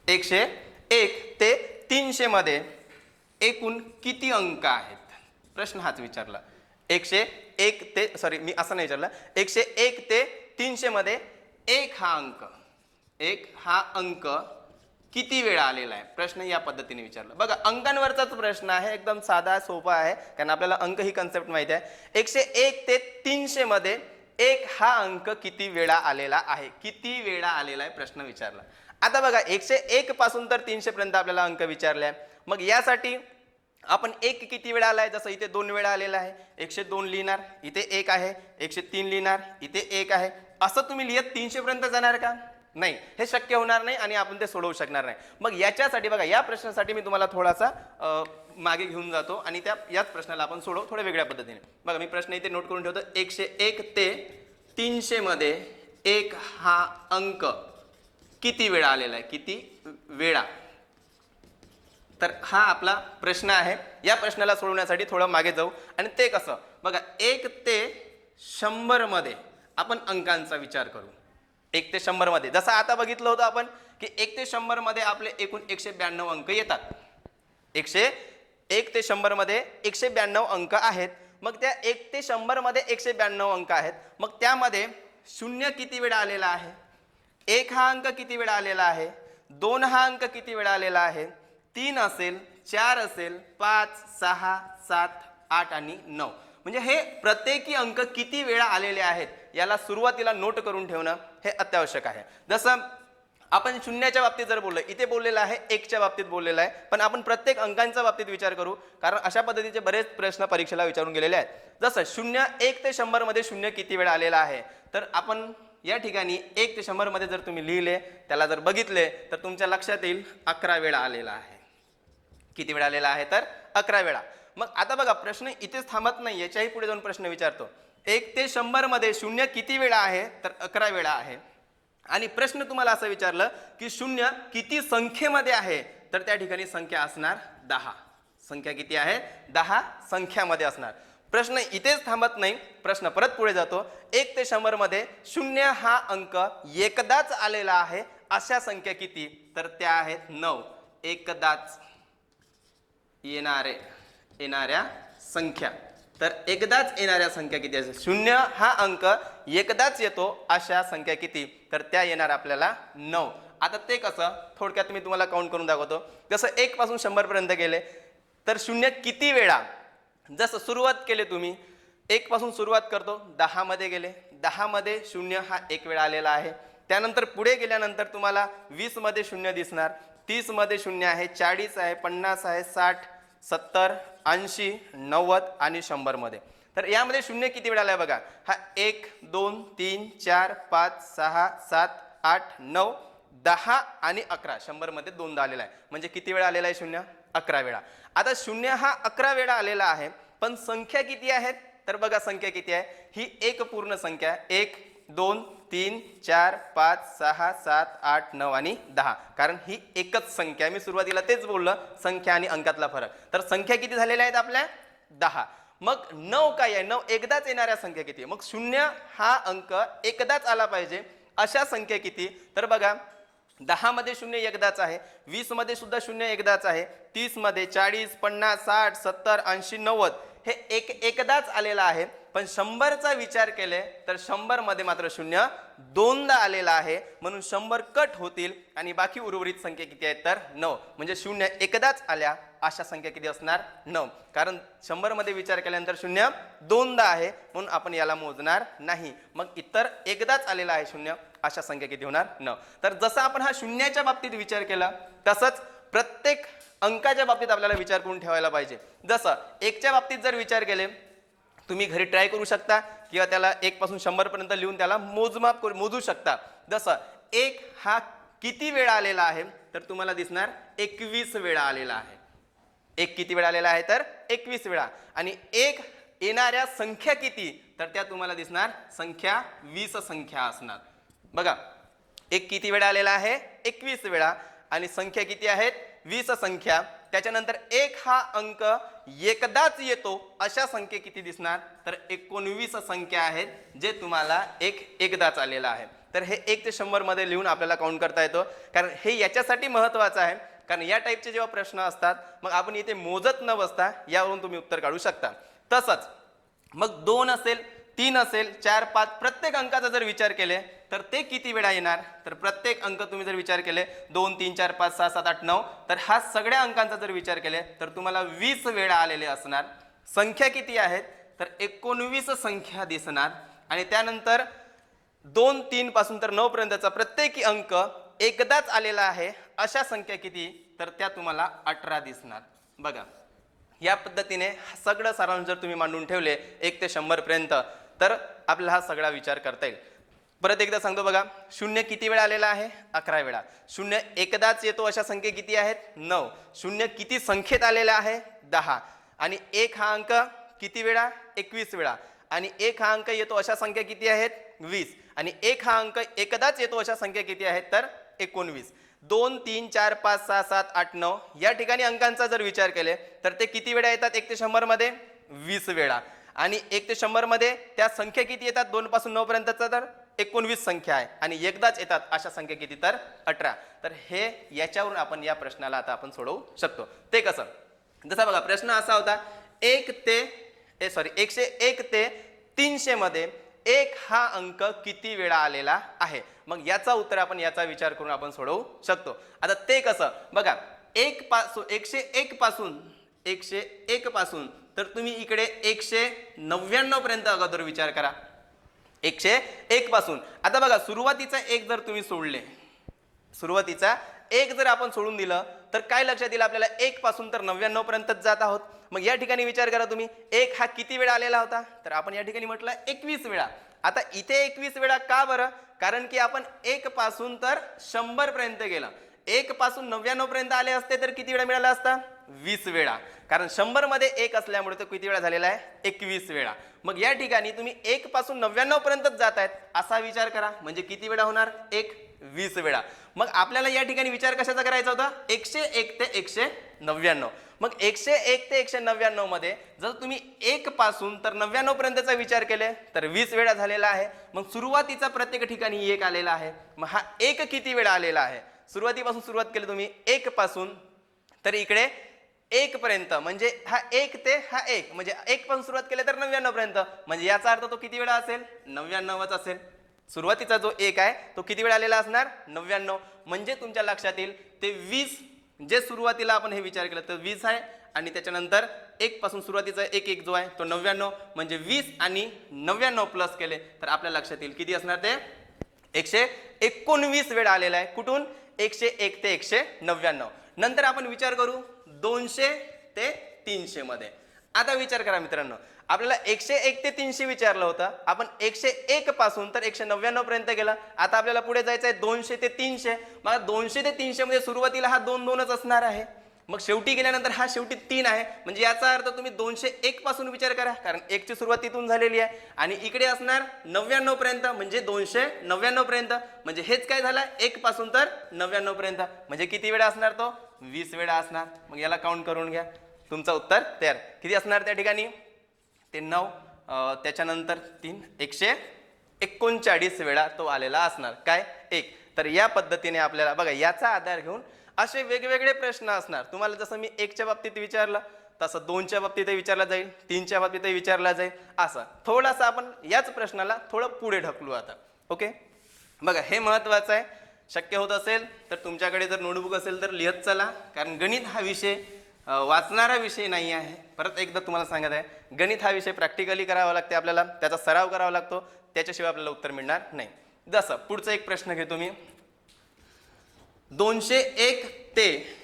101 ते 300 मध्ये एकूण किती अंक आहेत. प्रश्न हाच विचारला. 101 ते मी असं नाही विचारलं. 101 ते 300 मध्ये 1 हा अंक किती वेळा आलेला आहे. प्रश्न या पद्धतीने विचारला. बघा अंकांवरचाच प्रश्न आहे, एकदम साधा सोपा आहे कारण आपल्याला अंक ही कन्सेप्ट माहिती आहे. 101 ते 300 मध्ये 1 हा अंक किती वेळा आलेला आहे. किती वेळा आलेला आहे प्रश्न विचारला. आता बघा 101 पासून तर 300 पर्यंत आपल्याला अंक विचारले. मग यासाठी आपण एक किती वेळा आलाय, जसं इथे 2 वेळा आलेला आहे, 102 लिहिणार, इथे 1 आहे, 103 लिहिणार, इथे 1 आहे. असं तुम्ही लिहित 300 पर्यंत जाणार का? नाही, हे शक्य होणार नाही आणि आपण ते सोडवू शकणार नाही. मग याच्यासाठी बघा, या प्रश्नासाठी मी तुम्हाला थोडासा मागे घेऊन जातो आणि याच प्रश्नाला आपण सोडवू थोड्या वेगळ्या पद्धतीने. बघा, मी प्रश्न इथे नोट करून ठेवतो. 101 ते 300 मध्ये 1 हा अंक किती वेळा आलेला आहे, किती वेळा? तर हा आपला प्रश्न आहे. या प्रश्नाला सोडवण्यासाठी थोडं मागे जाऊ. आणि ते कसं बघा, 1 ते 100 मध्ये आपण अंकांचा विचार करू. 1 ते 100 मध्ये जसं आता बघितलं होतं आपण की 1 ते 100 मध्ये आपले एकूण 192 अंक येतात. 1 ते 100 मध्ये 192 अंक आहेत. मग त्या 1 ते 100 मध्ये 192 अंक आहेत. मग त्यामध्ये 0 किती वेळा आलेला आहे, 1 हा अंक किती वेळा आलेला आहे, 2 हा अंक किती वेळा आलेला आहे, 3 असेल, 4 असेल, 5, 6, 7, 8 आणि 9. म्हणजे हे प्रत्येकी अंक किती वेळा आलेले आहेत याला सुरुवातीला नोट करून ठेवणं हे अत्यावश्यक आहे. जसं आपण शून्याच्या बाबतीत जर बोललो, इथे बोललेलं आहे 1च्या बाबतीत बोललेलं आहे, पण आपण प्रत्येक अंकांच्या बाबतीत विचार करू, कारण अशा पद्धतीचे बरेच प्रश्न परीक्षेला विचारून गेलेले आहेत. जसं 1 ते 100 मध्ये 0 किती वेळा आलेला आहे, तर आपण या ठिकाणी 1 ते 100 मध्ये जर तुम्ही लिहिले, त्याला जर बघितले तर तुमच्या लक्षात येईल 11 वेळा आलेला आहे. किती वेळा आलेला आहे, तर 11 वेळा. मग आता बघा, प्रश्न इथेच थांबत नाही, याच्याही पुढे जाऊन प्रश्न विचारतो. 1 ते 100 मध्ये 0 किती वेळा आहे, तर 11 वेळा आहे. आणि प्रश्न तुम्हाला असं विचारलं की 0 किती संख्येमध्ये आहे, तर त्या ठिकाणी संख्या असणार 10. संख्या किती आहे, 10 संख्यामध्ये असणार. प्रश्न इथेच थांबत नाही, प्रश्न परत पुढे जातो. 1 ते 100 मध्ये 0 हा अंक एकदाच आलेला आहे अशा संख्या किती, तर त्या आहेत 9. एकदाच येणाऱ्या संख्या, तर एकदाच येणाऱ्या संख्या किती असेल? 0 हा अंक एकदाच येतो अशा संख्या किती, तर त्या येणार आपल्याला 9. आता ते कसं, थोडक्यात मी तुम्हाला काउंट करून दाखवतो. जसं 1 पासून 100 पर्यंत गेले तर 0 किती वेळा, जसं सुरुवात केली तुम्ही 1 पासून सुरुवात करतो, 10 मध्ये गेले, 10 मध्ये 0 हा 1 वेळा आलेला आहे. त्यानंतर पुढे गेल्यानंतर तुम्हाला 20 मध्ये 0 दिसणार, 30 मध्ये 0 आहे, 40 आहे, 50 आहे, 60, 70, 80, 90 आणि 100 मध्ये. तर यामध्ये 0 किती वेळा आलाय बघा, हा 1, 2, 3, 4, 5, 6, 7, 8, 9, 10 आणि 11. 100 मध्ये 2दा आलेला आहे. म्हणजे किती वेळा आलेला आहे 0? 11 वेळा. आता 0 हा 11 वेळा आलेला आहे, पण संख्या किती आहेत, तर बघा संख्या किती आहे, ही एक पूर्ण संख्या. 1, 2, 3, 4, 5, 6, 7, 8, 9 आणि 10. कारण ही एकच संख्या, मी सुरुवातीला तेच बोललं, संख्या आणि अंकातला फरक. तर संख्या किती झालेल्या आहेत आपल्या, 10. मग 9 काय आहे, 9 एकदाच येणाऱ्या संख्या किती. मग 0 हा अंक एकदाच आला पाहिजे अशा संख्या किती, तर बघा 10 मध्ये 0 एकदाच आहे, 20 मध्ये सुद्धा 0 एकदाच आहे, 30 मध्ये, 40, 50, 60, 70, 80, 90 हे एकदाच आलेला आहे. पण 100चा विचार केले तर 100 मध्ये मात्र 0 2दा आलेला आहे. म्हणून 100 कट होतील आणि बाकी उर्वरित संख्या किती आहेत, तर 9. म्हणजे 0 एकदाच आल्या अशा संख्या किती असणार, 9. कारण 100 मध्ये विचार केल्यानंतर 0 2दा आहे, म्हणून आपण याला मोजणार नाही. मग इतर एकदाच आलेला आहे 0 अशा संख्या किती होणार, 9. तर जसं आपण हा 0च्या बाबतीत विचार केला, तसंच प्रत्येक अंकाच्या बाबतीत आपल्याला विचार करून ठेवायला पाहिजे. जसं 1च्या बाबतीत जर विचार केले, तुम्ही घरी ट्राय करू शकता किंवा त्याला 1 पासून 100 पर्यंत लिहून त्याला मोजू शकता. जसं 1 हा किती वेळा आलेला आहे, तर तुम्हाला दिसणार 21 वेळा आलेला आहे. 1 किती वेळा आलेला आहे, तर 21 वेळा. आणि 1 येणाऱ्या संख्या किती, तर त्या तुम्हाला दिसणार संख्या 20 संख्या असणार. बघा 1 किती वेळा आलेला आहे, 21 वेळा, आणि संख्या किती आहेत, 20 संख्या. त्याच्यानंतर 1 हा अंक एकदाच येतो अशा संख्या किती दिसणार, तर 19 संख्या आहेत, जे तुम्हाला एकदाच आलेला आहे. तर हे 1 ते 100 मध्ये लिहून आपल्याला काउंट करता येतो. कारण हे याच्यासाठी महत्वाचं आहे, कारण या टाईपचे जेव्हा प्रश्न असतात मग आपण इथे मोजत न बसता यावरून तुम्ही उत्तर काढू शकता. तसंच मग 2 असेल, 3 असेल, 4, 5 प्रत्येक अंकाचा जर विचार केले तर ते किती वेळा येणार, तर प्रत्येक अंक तुम्ही जर विचार केले 2, 3, 4, 5, 6, 7, 8, 9, तर हा सगळ्या अंकांचा जर विचार केले तर तुम्हाला 20 वेळा आलेले असणार. संख्या किती आहेत, तर 19 संख्या दिसणार. आणि त्यानंतर 2, 3 पासून तर 9 पर्यंतचा प्रत्येकी अंक एकदाच आलेला आहे अशा संख्या किती, तर त्या तुम्हाला 18 दिसणार. बघा या पद्धतीने सगळं सारांश जर तुम्ही मांडून ठेवले 1 ते 100 पर्यंत, तर आपल्याला हा सगळा विचार करता येईल. परत एकदा सांगतो बघा, शून्य किती वेळा आलेला आहे? 11 वेळा. शून्य एकदाच येतो अशा संख्या किती आहेत? 9. शून्य किती संख्येत आलेला आहे? 10. आणि 1 हा अंक किती वेळा? 21 वेळा. आणि 1 हा अंक येतो अशा संख्या किती आहेत? 20. आणि 1 हा अंक एकदाच येतो अशा संख्या किती आहेत? तर 19. 2, 3, 4, 5, 6, 7, 8, 9 या ठिकाणी अंकांचा जर विचार केले तर ते किती वेळा येतात? 1 ते 100 मध्ये 20 वेळा. आणि 1 ते 100 मध्ये त्या संख्या किती येतात? 2 पासून 9 पर्यंतचा तर 19 संख्या आहे. आणि एकदाच येतात अशा संख्या किती? तर 18. तर हे याच्यावरून आपण या प्रश्नाला आता आपण सोडवू शकतो. ते कसं? जसा बघा प्रश्न असा होता, 101 ते 300 मध्ये 1 हा अंक किती वेळा आलेला आहे? मग याचा उत्तर आपण याचा विचार करून आपण सोडवू शकतो. आता ते कसं? बघा 101 पासून तर तुम्ही इकडे 199 पर्यंत अगोदर विचार करा. 101 पासून. आता बघा सुरुवातीचा 1 जर तुम्ही सोडले, सुरुवातीचा 1 जर आपण सोडून दिलं तर काय लक्षात येईल आपल्याला? 1 पासून तर 99 पर्यंतच जात आहोत. मग या ठिकाणी विचार करा तुम्ही, 1 हा किती वेळा आलेला होता? तर आपण या ठिकाणी म्हटलं 21 वेळा. आता इथे 21 वेळा का बरं? कारण की आपण 1 पासून तर 100 पर्यंत गेलं. 1 पासून 99 पर्यंत आले असते तर किती वेळा मिळाला असता? 20 वेळा. कारण 100 मध्ये 1 असल्यामुळे तो किती वेळा झालेला आहे? 21 वेळा. मग या ठिकाणी तुम्ही 1 पासून 99 पर्यंतच जात आहेत असा विचार करा. म्हणजे किती वेळा होणार? 20 वेळा. मग आपल्याला या ठिकाणी विचार कशाचा करायचा होता? 101 ते 199. मग 101 ते 199 मध्ये जर तुम्ही 1 पासून तर 99 पर्यंतचा विचार केले तर 20 वेळा झालेला आहे. मग सुरुवातीचा प्रत्येक ठिकाणी 1 आलेला आहे. मग हा 1 किती वेळा आलेला आहे? सुरुवातीपासून सुरुवात केली तुम्ही 1 पासून तर इकडे 1 पर्यंत, म्हणजे हा 1 ते हा 1, म्हणजे 1 पासून सुरुवात केली तर 99 पर्यंत. म्हणजे याचा अर्थ तो किती वेळा असेल? 99च असेल. सुरुवातीचा जो 1 आहे तो किती वेळा आलेला असणार? 99. म्हणजे तुमच्या लक्षात येईल ते 20 जे सुरुवातीला आपण हे विचार केला तर 20 आहे. आणि त्याच्यानंतर 1 पासून सुरुवातीचा 1 जो आहे तो 99. म्हणजे 20 आणि 99 प्लस केले तर आपल्या लक्षात येईल किती असणार? ते 119 वेळा आलेला आहे. कुठून? 101 ते 199. नंतर आपण विचार करू 200 ते 300 मध्ये. आता विचार करा मित्रांनो, आपल्याला 101 ते 300 विचारलं होतं. आपण 101 पासून तर 199 पर्यंत गेला. आता आपल्याला पुढे जायचं आहे 200 ते 300. मग 200 ते 300 मध्ये सुरुवातीला हा 2-2च असणार आहे. मग शेवटी गेल्यानंतर हा शेवटी 3 आहे. म्हणजे याचा अर्थ तुम्ही 201 पासून विचार करा, कारण 1 ची सुरुवात तिथून झालेली आहे. आणि इकडे असणार 99 पर्यंत, म्हणजे 299 पर्यंत. म्हणजे हेच काय झालं? 1 पासून तर 99 पर्यंत. म्हणजे किती वेळा असणार? तो 20 वेळा असणार. मग याला काउंट करून घ्या. तुमचं उत्तर तयार. किती असणार त्या ठिकाणी? ते 9, त्याच्यानंतर 3, 139 वेळा तो आलेला असणार. काय? 1. तर या पद्धतीने आपल्याला बघा याचा आधार घेऊन असे वेगवेगळे प्रश्न असणार. तुम्हाला जसं मी 1च्या बाबतीत विचारलं तसं 2च्या बाबतीतही विचारला जाईल, 3च्या बाबतीतही विचारला जाईल. असं थोडासा आपण याच प्रश्नाला थोडं पुढे ढकलू आता. ओके, बघा हे महत्त्वाचं आहे. शक्य होत असेल तर तुमच्याकडे जर नोटबुक असेल तर लिहत चला, कारण गणित हा विषय वाचणारा विषय नाही आहे. परत एकदा तुम्हाला सांगत आहे, गणित हा विषय प्रॅक्टिकली करावा लागते. आपल्याला त्याचा सराव करावा लागतो. त्याच्याशिवाय आपल्याला उत्तर मिळणार नाही. जसं पुढचा एक प्रश्न घेतो मी. 201 ते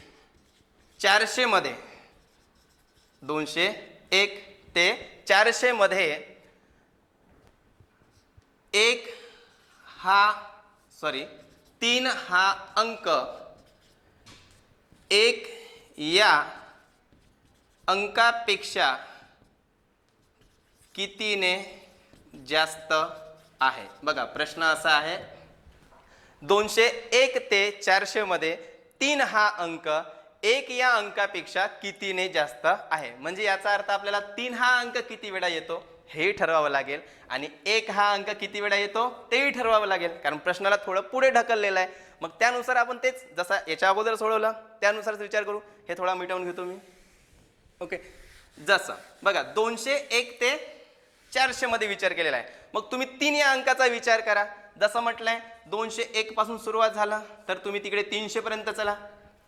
400 मध्ये 201 ते 400 मध्ये 3 हा अंक 1 या अंकापेक्षा कितीने जास्त आहे? बघा प्रश्न असा आहे, 201 ते 400 मध्ये 3 हा अंक 1 या अंकापेक्षा कितीने जास्त आहे. म्हणजे याचा अर्थ आपल्याला 3 हा अंक किती वेळा येतो हे ठरवावं लागेल, आणि 1 हा अंक किती वेळा येतो तेही ठरवावं लागेल, कारण प्रश्नाला थोडं पुढे ढकललेलं आहे. मग त्यानुसार आपण तेच जसा याच्या अगोदर सोडवलं त्यानुसारच विचार करू. हे थोडा मिटवून घेतो मी. ओके, जसं बघा 201 ते 400 मध्ये विचार केलेला आहे. मग तुम्ही 3 या अंकाचा विचार करा. जसं म्हटलंय 201 पासून सुरुवात झाला तर तुम्ही तिकडे 300 पर्यंत चला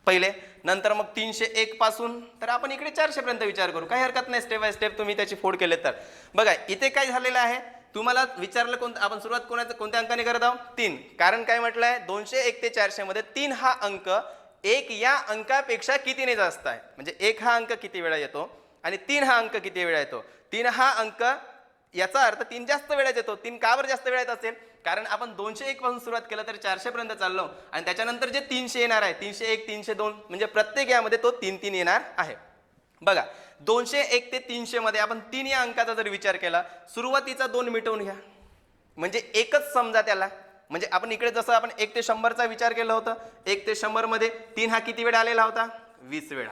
पहिले. नंतर मग 301 पासून तर आपण इकडे 400 पर्यंत विचार करू. काही हरकत नाही, स्टेप बाय स्टेप तुम्ही त्याची फोड केले तर. बघा इथे काय झालेलं आहे, तुम्हाला विचारलं कोणतं, आपण सुरुवात कोणत्या अंकाने करत आहोत? 3. कारण काय म्हटलंय, 201 ते 400 मध्ये 3 हा अंक 1 या अंकापेक्षा कितीने जास्त आहे. म्हणजे 1 हा अंक किती वेळा येतो आणि 3 हा अंक किती वेळा येतो? 3 हा अंक, याचा अर्थ 3 जास्त वेळा येतो. 3 का बरं जास्त वेळा येत असेल? कारण आपण 201 पासून सुरुवात केलं तर 400 पर्यंत चाललो आणि त्याच्यानंतर जे 300 येणार आहे, 301 302 म्हणजे प्रत्येक यामध्ये तो 3 येणार आहे. बघा 201 ते 300 मध्ये आपण 3 या अंकाचा जर विचार केला, सुरुवातीचा 2 मिटवून घ्या म्हणजे एकच समजा त्याला. म्हणजे आपण इकडे जसं आपण 1 ते 100चा विचार केला होता, 1 ते 100 मध्ये 3 हा किती वेळा आलेला होता? 20 वेळा.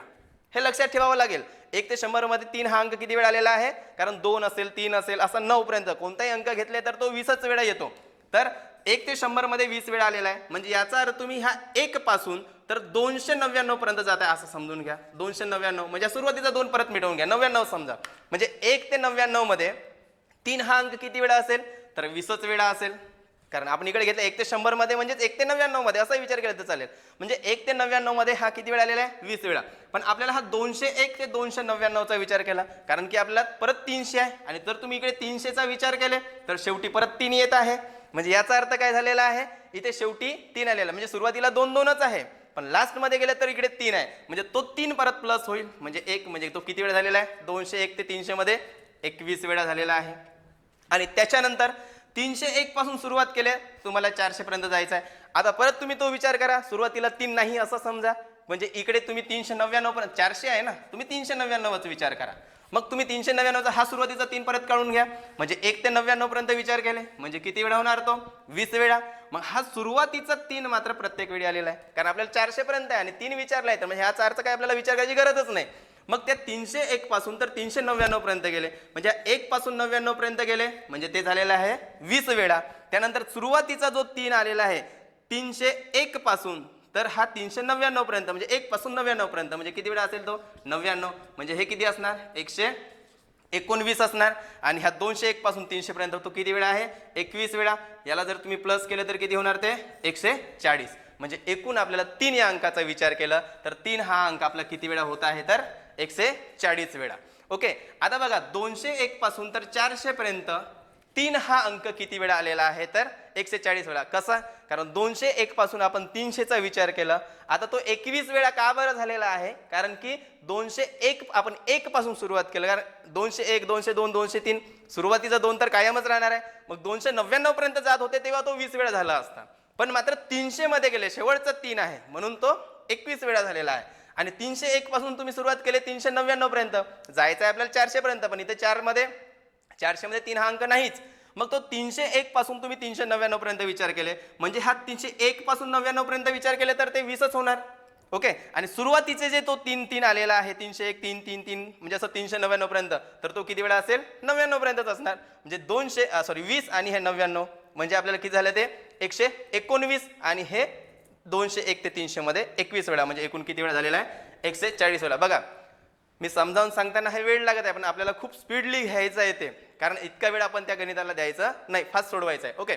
हे लक्षात ठेवावं लागेल. 1 ते 100 मध्ये 3 हा अंक किती वेळा आलेला आहे? कारण 2 असेल 3 असेल असं 9 पर्यंत कोणताही अंक घेतले तर तो 20च वेळा येतो. तर 1 ते 100 मध्ये 20 वेळा आलेला आहे म्हणजे याचा अर्थ तुम्ही ह्या 1 पासून तर 299 पर्यंत जात आहे असं समजून घ्या. 299 म्हणजे सुरुवातीचा 2 परत मिटवून घ्या, 99 समजा. म्हणजे 1 ते 99 मध्ये 3 हा अंक किती वेळा असेल? तर 20च वेळा असेल. कारण आपण इकडे घेतलं 1 ते 100 मध्ये म्हणजेच 1 ते 99 मध्ये असा विचार केला तर चालेल. म्हणजे 1 ते 99 मध्ये हा किती वेळा आलेला आहे? 20 वेळा. पण आपल्याला हा 201 ते 299चा विचार केला कारण की आपल्याला परत 300 आहे आणि जर तुम्ही इकडे 300चा विचार केले तर शेवटी परत 3 येत आहे. म्हणजे याचा अर्थ काय झालेला आहे? इथे शेवटी 3 आलेला म्हणजे सुरुवातीला 2-2च आहे पण लास्ट मध्ये गेले तर इकडे 3 आहे म्हणजे तो 3 परत प्लस होईल म्हणजे 1 म्हणजे तो किती वेळा झालेला आहे? 201 ते 300 मध्ये 21 वेळा झालेला आहे. आणि त्याच्यानंतर 301 पासून सुरुवात केली, तुम्हाला 400 पर्यंत जायचं आहे. आता परत तुम्ही तो विचार करा, सुरुवातीला 3 नाही असं समजा म्हणजे इकडे तुम्ही 399 पर्यंत, 400 आहे ना, तुम्ही 399चा विचार करा. मग तुम्ही 399चा हा सुरुवातीचा 3 परत काढून घ्या म्हणजे 1 ते 99 पर्यंत विचार केले म्हणजे किती वेळा होणार? तो 20 वेळा. मग हा सुरुवातीचा 3 मात्र प्रत्येक वेळी आलेला आहे कारण आपल्याला 400 पर्यंत आहे आणि 3 विचारला आहे तर म्हणजे ह्याचा अर्थ काय आपल्याला विचार करायची गरजच नाही. मग त्या 301 पासून तर 399 पर्यंत गेले म्हणजे 1 पासून 99 पर्यंत गेले म्हणजे ते झालेलं आहे 20 वेळा. त्यानंतर सुरुवातीचा जो 3 आलेला आहे 301 पासून तर हा 399 पर्यंत म्हणजे 1 पासून 99 पर्यंत म्हणजे किती वेळा असेल? तो 99 म्हणजे हे किती असणार? 119 असणार. आणि ह्या 201 पासून 300 पर्यंत तो किती वेळा आहे? 21 वेळा. याला जर तुम्ही प्लस केलं तर किती होणार? ते 140. म्हणजे एकूण आपल्याला 3 या अंकाचा विचार केला तर 3 हा अंक आपला किती वेळा होत आहे? तर 140 वेळा. ओके, आता बघा 201 पासून तर 400 पर्यंत 3 हा अंक किती वेळा आलेला आहे? तर 140 वेळा. कसा? कारण 201 पासून आपण 300चा विचार केला, आता तो 21 वेळा का बरं झालेला आहे? कारण की 201 आपण 1 पासून सुरुवात केलं कारण 201 202 203 सुरुवातीचा 2 तर कायमच राहणार आहे. मग 299 पर्यंत जात होते तेव्हा तो 20 वेळा झाला असता पण मात्र 300 मध्ये गेले, शेवटचा 3 आहे म्हणून तो 21 वेळा झालेला आहे. आणि 301 पासून तुम्ही सुरुवात केली 399 पर्यंत जायचं आहे आपल्याला 400 पर्यंत पण इथे 400 मध्ये 3 हा अंक नाहीच. मग तो 301 पासून तुम्ही 399 पर्यंत विचार केले म्हणजे हा 301 पासून 99 पर्यंत विचार केले तर ते 20च होणार. ओके, आणि सुरुवातीचे जे तो 3 आलेला आहे 301 3 म्हणजे असं 399 पर्यंत तर तो किती वेळा असेल? 99 पर्यंतच असणार. म्हणजे 20 आणि हे 99 म्हणजे आपल्याला किती झालं? ते 119 आणि हे 201 ते 300 मध्ये 21 वेळा म्हणजे एकूण किती वेळा झालेला आहे? 140 वेळा. बघा मी समजावून सांगताना हे वेळ लागत आहे पण आपल्याला खूप स्पीडली घ्यायचं येते कारण इतका वेळ आपण त्या गणिताला द्यायचा नाही, फास्ट सोडवायचा आहे. ओके,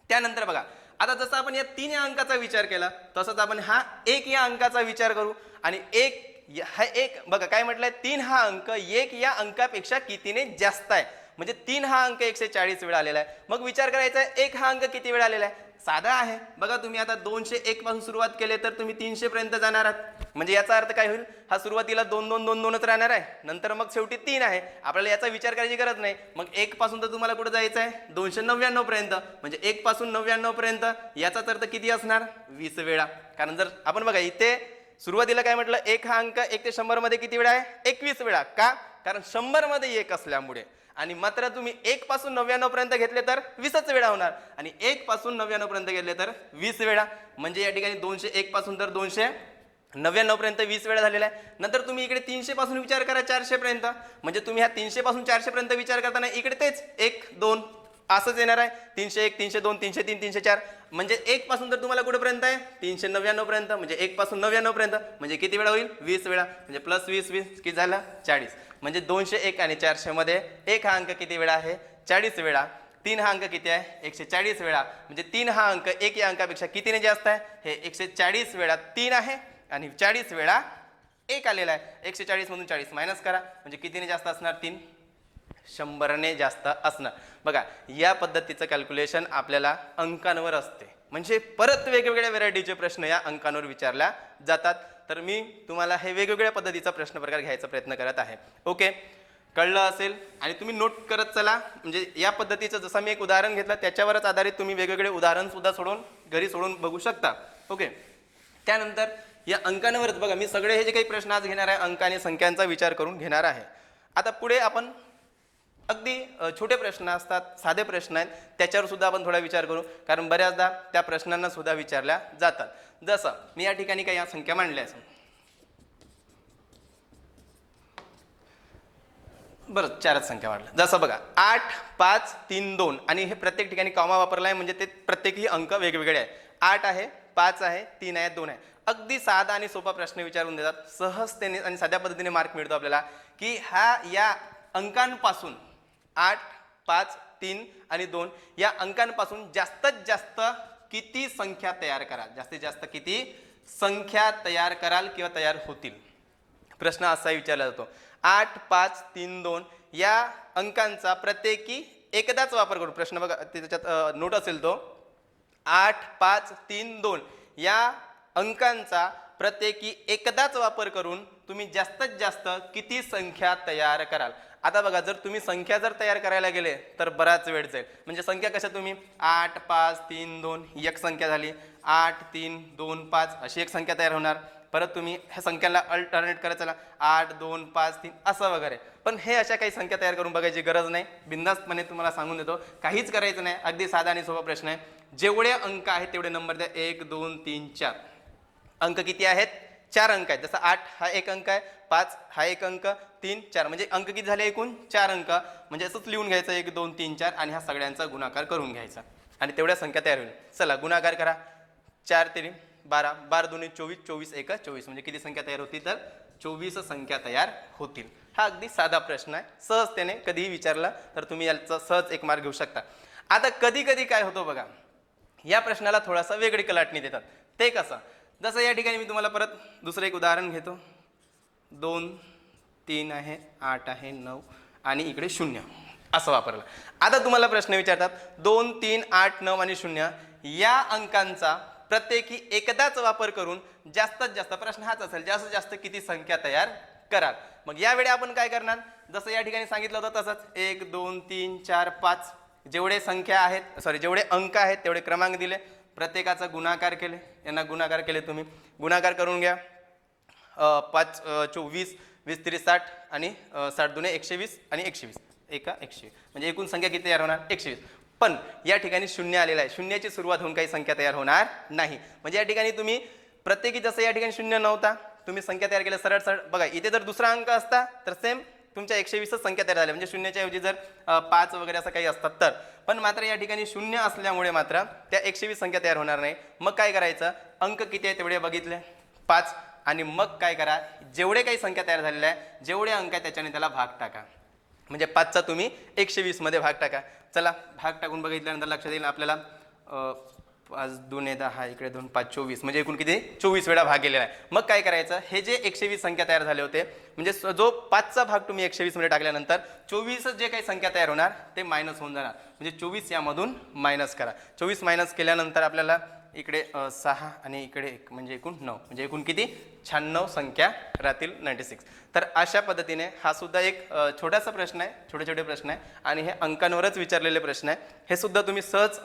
त्यानंतर बघा आता जसं आपण या 3 या अंकाचा विचार केला तसंच आपण हा 1 या अंकाचा विचार करू. आणि 1 बघा काय म्हटलंय? 3 हा अंक 1 या अंकापेक्षा कितीने जास्त आहे म्हणजे 3 हा अंक 140 वेळा आलेला आहे. मग विचार करायचा आहे 1 हा अंक किती वेळा आलेला आहे? साधा आहे. बघा तुम्ही आता 201 पासून सुरुवात केली तर तुम्ही 300 पर्यंत जाणार आहात म्हणजे याचा अर्थ काय होईल? हा सुरुवातीला 2-2-2-2च राहणार आहे नंतर मग शेवटी 3 आहे. आपल्याला याचा विचार करायची गरज नाही. मग 1 पासून तर तुम्हाला कुठे जायचं आहे? 299 पर्यंत म्हणजे 1 पासून 99 पर्यंत याचाच अर्थ किती असणार? 20 वेळा. कारण जर आपण बघा इथे सुरुवातीला काय म्हटलं? 1 हा अंक 1 ते 100 मध्ये किती वेळा आहे? 21 वेळा. का? कारण 100 मध्ये 1 असल्यामुळे. आणि मात्र तुम्ही 1 पासून 99 पर्यंत घेतले तर 20च वेळा होणार आणि 1 पासून 99 पर्यंत घेतले तर 20 वेळा. म्हणजे या ठिकाणी 201 पासून तर 299 पर्यंत 20 वेळा झालेला आहे. नंतर तुम्ही इकडे 300 पासून विचार करा 400 पर्यंत म्हणजे तुम्ही ह्या 300 पासून 400 पर्यंत विचार करताना इकडे तेच 1 2 असंच येणार आहे. 301 302 303 304 म्हणजे 1 पासून तर तुम्हाला कुठेपर्यंत आहे? 399 पर्यंत म्हणजे 1 पासून 99 पर्यंत म्हणजे किती वेळा होईल? 20 वेळा. म्हणजे प्लस 20 किती झाला? 40. म्हणजे 201 आणि 400 मध्ये 1 हा अंक किती वेळा आहे? 40 वेळा. 3 हा अंक किती आहे? 140 वेळा. म्हणजे 3 हा अंक 1 या अंकापेक्षा कितीने जास्त आहे? हे 140 वेळा 3 आहे आणि 40 वेळा 1 आलेला आहे. 140 मधून 40 मायनस करा म्हणजे कितीने जास्त असणार? 3. 100ने जास्त असणार. बघा या पद्धतीचं कॅल्क्युलेशन आपल्याला अंकांवर असते म्हणजे परत वेगवेगळ्या व्हेरायटीचे प्रश्न या अंकांवर विचारल्या जातात. तर मी तुम्हाला हे वेगवेगळ्या पद्धतीचा प्रश्न प्रकार घ्यायचा प्रयत्न करत आहे. ओके, कळलं असेल आणि तुम्ही नोट करत चला. म्हणजे या पद्धतीचं जसं मी एक उदाहरण घेतलं त्याच्यावरच आधारित तुम्ही वेगवेगळे उदाहरण सुद्धा घरी सोडून बघू शकता. ओके, त्यानंतर या अंकांवरच बघा मी सगळे हे जे काही प्रश्न आज घेणार आहे अंक आणि संख्यांचा विचार करून घेणार आहे. आता पुढे आपण अगदी छोटे प्रश्न असतात, साधे प्रश्न आहेत, त्याच्यावर सुद्धा आपण थोडा विचार करू, कारण बऱ्याचदा त्या प्रश्नांना सुद्धा विचारल्या जातात. जसं मी या ठिकाणी काही या संख्या मांडल्या आहेत. बरं, 4च संख्या वाढल्या. जसं बघा 8, 5, 3, 2 आणि हे प्रत्येक ठिकाणी कॉमा वापरला आहे म्हणजे ते प्रत्येकी अंक वेगवेगळे आहे. 8 आहे, 5 आहे, 3 आहे, 2 आहे. अगदी साधा आणि सोपा प्रश्न विचारून देतात, सहजतेने आणि साध्या पद्धतीने मार्क मिळतो आपल्याला की या अंकांपासून 8, 5, 3 आणि 2 या अंकांपासून जास्तीत जास्त किती संख्या तयार कराल, जास्तीत जास्त किती संख्या तयार कराल किंवा तयार होतील. प्रश्न असा विचारला जातो. 8, 5, 3, 2 या अंकांचा प्रत्येकी एकदाच वापर करून, प्रश्न बघा त्याच्यात नोट असेल तो, 8, 5, 3, 2 या अंकांचा प्रत्येकी एकदाच वापर करून तुम्ही जास्तीत जास्त किती संख्या तयार कराल. आता बघा जर तुम्ही संख्या तयार करायला गेले तर बराच वेळ जाईल. म्हणजे संख्या कशा तुम्ही 8, 5, 3, 2 एक संख्या झाली, 8, 3, 2, 5 अशी एक संख्या तयार होणार. परत तुम्ही ह्या संख्यांना अल्टरनेट करत चला 8, 2, 5, 3 असं वगैरे. पण हे अशा काही संख्या तयार करून बघायची गरज नाही. बिनधास्तपणे तुम्हाला सांगून देतो, काहीच करायचं नाही. अगदी साधा आणि सोपा प्रश्न आहे. जेवढे अंक आहेत तेवढे नंबर द्या. 1, 2, 3, 4 अंक किती आहेत? 4 अंक आहेत. जसं 8 हा एक अंक आहे, 5 हा एक अंक, 3, 4 म्हणजे अंक किती झाले एकूण? 4 अंक. म्हणजे असंच लिहून घ्यायचं 1, 2, 3, 4 आणि ह्या सगळ्यांचा गुणाकार करून घ्यायचा आणि तेवढ्या संख्या तयार होईल. चला गुणाकार करा. 4 3 12, 12 2 24, 24 1 24 म्हणजे किती संख्या तयार होती? तर 24 संख्या तयार होतील. हा अगदी साधा प्रश्न आहे. सहजतेने कधीही विचारला तर तुम्ही याचा सहज एक मार्क घेऊ शकता. आता कधी कधी काय होतं बघा, या प्रश्नाला थोडासा वेगळी कलाटणी देतात. ते कसं? जसं या ठिकाणी मी तुम्हाला परत दुसरं एक उदाहरण घेतो. 2, 3 आहे, 8 आहे, 9 आणि इकडे 0 असं वापरलं. आता तुम्हाला प्रश्न विचारतात 2, 3, 8, 9 आणि 0 या अंकांचा प्रत्येकी एकदाच वापर करून जास्तीत जास्त, प्रश्न हाच असेल, जास्तीत जास्त किती संख्या तयार कराल. मग यावेळी आपण काय करणार? जसं या ठिकाणी सांगितलं होतं तसंच 1, 2, 3, 4, 5 जेवढे संख्या आहेत जेवढे अंक आहेत तेवढे क्रमांक दिले, प्रत्येकाचा गुणाकार केले. यांना गुणाकार केले, तुम्ही गुणाकार करून घ्या. 5 24, 20 30 60 आणि 60 दुने 120 आणि 120 एका 120 म्हणजे एकूण संख्या किती तयार होणार? 120. पण या ठिकाणी 0 आलेला आहे. शून्याची सुरुवात होऊन काही संख्या तयार होणार नाही. म्हणजे या ठिकाणी तुम्ही प्रत्येकी, जसं या ठिकाणी 0 नव्हता, तुम्ही संख्या तयार केल्या सरळ सरळ. बघा इथे जर दुसरा अंक असता तर सेम तुमच्या 120च संख्या तयार झाल्या. म्हणजे शून्याच्या ऐवजी जर 5 वगैरे असं काही असतात तर. पण मात्र या ठिकाणी 0 असल्यामुळे मात्र त्या 120 संख्या तयार होणार नाही. मग काय करायचं? अंक किती आहे तेवढे बघितले 5 आणि मग काय करा, जेवढे काही संख्या तयार झालेल्या आहे, जेवढे अंक आहे त्याच्याने त्याला भाग टाका. म्हणजे 5चा तुम्ही 120 मध्ये भाग टाका. चला भाग टाकून बघितल्यानंतर लक्षात येईल आपल्याला 5 2 10 इकडे 2 5 24 म्हणजे एकूण किती? 24 वेळा भाग गेलेला आहे. मग काय करायचं? हे जे 120 संख्या तयार झाले होते, म्हणजे जो 5चा भाग तुम्ही 120 मध्ये टाकल्यानंतर 24 जे काही संख्या तयार होणार ते मायनस होऊन जाणार. म्हणजे 24 यामधून मायनस करा. 24 मायनस केल्यानंतर आपल्याला इकडे 6 आणि इकडे 1 म्हणजे एकूण 9 म्हणजे एकूण किती? 96 संख्या राहतील 96. तर अशा पद्धतीने हा सुद्धा एक छोटासा प्रश्न आहे, छोटे छोटे प्रश्न आहे आणि हे अंकांवरच विचारलेले प्रश्न आहे. हे सुद्धा तुम्ही सहज